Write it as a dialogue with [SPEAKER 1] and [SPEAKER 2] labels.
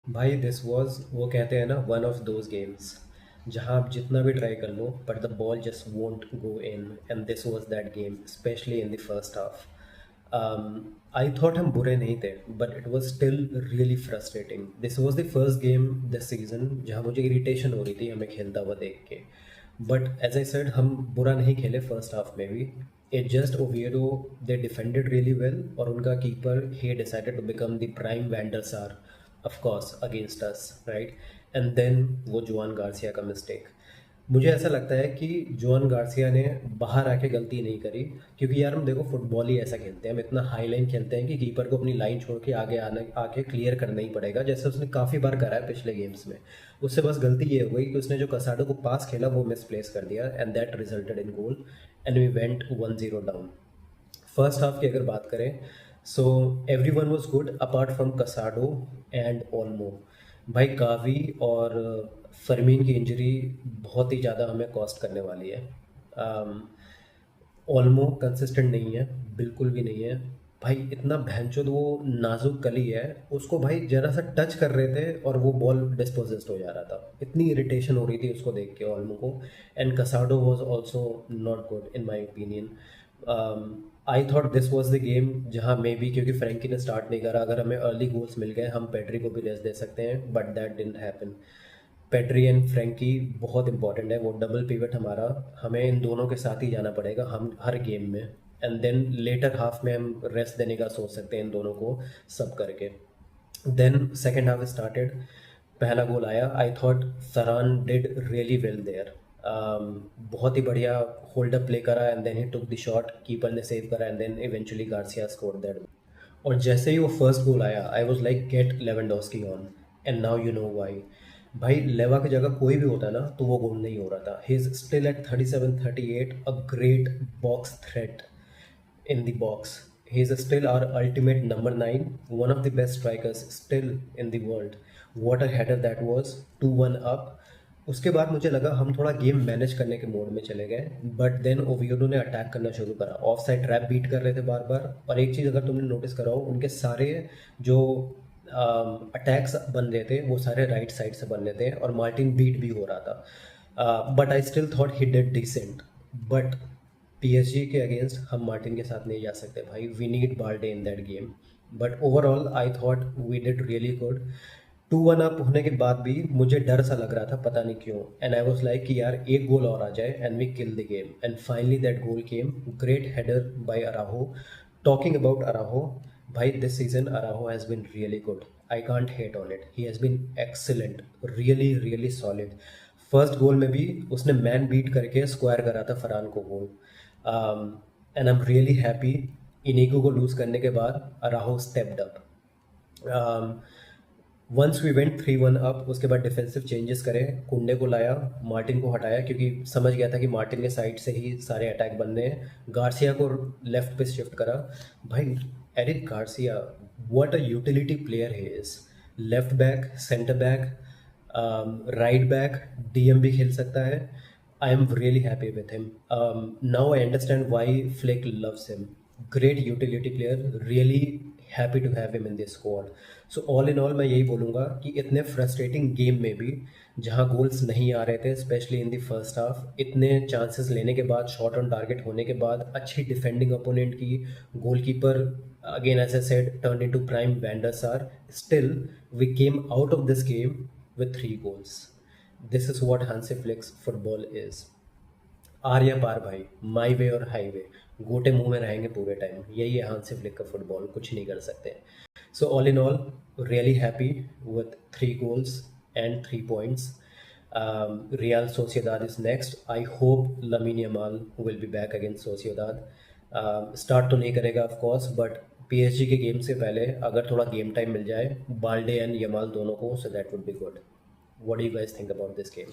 [SPEAKER 1] भाई this was वो कहते हैं ना वन ऑफ दोज गेम्स जहां आप जितना भी ट्राई कर लो but the ball just won't go in and this was that game specially in the first half. I thought हम बुरे नहीं थे but it was still really frustrating. This was the first game this season जहां मुझे irritation हो रही थी हमें खेलता हुआ देख के। बट एज आई सेड हम बुरा नहीं खेले फर्स्ट हाफ में भी। It just Oviedo they defended really well और उनका कीपर ही decided to become the prime Van der Sar of course against us, right? And then वो जुआन गार्सिया का मिस्टेक। मुझे ऐसा लगता है कि जुआन गार्सिया ने बाहर आके गलती नहीं करी, क्योंकि यार हम देखो फुटबॉल ही ऐसा खेलते हैं, हम इतना हाई लाइन खेलते हैं कि कीपर को अपनी लाइन छोड़ के आगे आने आके क्लियर करना ही पड़ेगा, जैसे उसने काफ़ी बार करा है पिछले गेम्स में। उससे बस गलती ये हो गई कि उसने जो कसाडो को पास खेला वो मिसप्लेस कर दिया and that resulted in goal and we went 1-0 down. First half की अगर बात करें, so every one was good apart from Casado and Olmo. भाई गावी और फरमीन की इंजरी बहुत ही ज़्यादा हमें कॉस्ट करने वाली है। ओल्मो कंसिस्टेंट नहीं है, बिल्कुल भी नहीं है। भाई इतना भैंचोद वो नाजुक कली है, उसको भाई जरा सा टच कर रहे थे और वो बॉल डिस्पोजेस्ड हो जा रहा था। इतनी इरिटेशन हो रही थी उसको देख के ओल्मो को। And कसाडो was also not good in my opinion. I thought this was the game जहाँ मे बी, क्योंकि फ्रेंकी ने स्टार्ट नहीं करा, अगर हमें अर्ली गोल्स मिल गए हम पेड्री को भी रेस्ट दे सकते हैं, but that didn't happen. Pedri and Frenkie बहुत इंपॉर्टेंट है, वो डबल पिवट हमारा, हमें इन दोनों के साथ ही जाना पड़ेगा हम हर गेम में। एंड देन लेटर हाफ में हम रेस्ट देने का सोच सकते हैं इन दोनों को सब करके। देन सेकेंड हाफ स्टार्टेड, पहला गोल आया। I thought Ferran did really well there. बहुत ही बढ़िया होल्ड अप प्ले करा and then he took the shot, keeper ने सेव करा and then eventually Garcia score that. और जैसे ही वो फर्स्ट गोल आया I was like get Lewandowski on, and now you know why. भाई लेवा की जगह कोई भी होता ना तो वो गोल नहीं हो रहा था। He is still at 37-38 a great box threat in the box. He is still our ultimate number 9, one of the best strikers still in the world. What a header that was, 2-1 up. उसके बाद मुझे लगा हम थोड़ा game manage करने के mode में चले गए, बट देन ओवियोडो ने अटैक करना शुरू करा। ऑफ साइड ट्रैप बीट कर रहे थे बार बार, और एक चीज़ अगर तुमने नोटिस करा हो, उनके सारे जो अटैक्स बन रहे थे वो सारे राइट साइड से बन रहे थे और मार्टिन बीट भी हो रहा था। But I still thought he did decent. But PSG के अगेंस्ट हम मार्टिन के साथ नहीं जा सकते भाई, we need Balde in that game. But overall I thought we did really good. 2-1 up होने के बाद भी मुझे डर सा लग रहा था, पता नहीं क्यों, एंड आई वाज लाइक कि यार एक गोल और आ जाए and we kill the game. And finally that goal came, great header by Araujo. Talking about Araujo, भाई this season Araujo has been really good, I can't hate on it, he has been excellent, really really solid. First goal में भी उसने man beat करके square करा था Ferran को goal. And I am really happy. Inigo को lose करने के बाद Araujo stepped up. Once we went 3-1 up, उसके बाद डिफेंसिव चेंजेस करे, कुंडे को लाया, मार्टिन को हटाया, क्योंकि समझ गया था कि मार्टिन के साइड से ही सारे अटैक बनने हैं। गार्सिया को लेफ्ट पे शिफ्ट करा। भाई Eric Garcia, what a utility player he is. Left back, centre back, right back, DM भी खेल सकता है। I am really happy with him. Now I understand why Flick loves him. Great utility player, really happy to have him in this squad. So all in all मैं यही बोलूँगा कि इतने frustrating game में भी जहाँ गोल्स नहीं आ रहे थे, specially in the first half, इतने चांसेस लेने के बाद, शॉट ऑन टारगेट होने के बाद, अच्छी डिफेंडिंग अपोनेंट की, goalkeeper again as I said turn into prime Van der Sar, still we came out of this game with 3 goals. This is what Hansi Flick's football is. आर या पार भाई, माई वे और हाईवे, गोटे मुंह में रहेंगे पूरे टाइम, यही है हांसी फ्लिक का फुटबॉल, कुछ नहीं कर सकते। सो all in all really happy with 3 goals and 3 points. Real Sociedad is next. I hope Lamine Yamal will be back against Sociedad. Start तो नहीं करेगा ऑफ कोर्स, बट पीएसजी के गेम से पहले अगर थोड़ा गेम टाइम मिल जाए बाल्डे एंड यमाल दोनों को, so that would be good. What do you guys think about this game?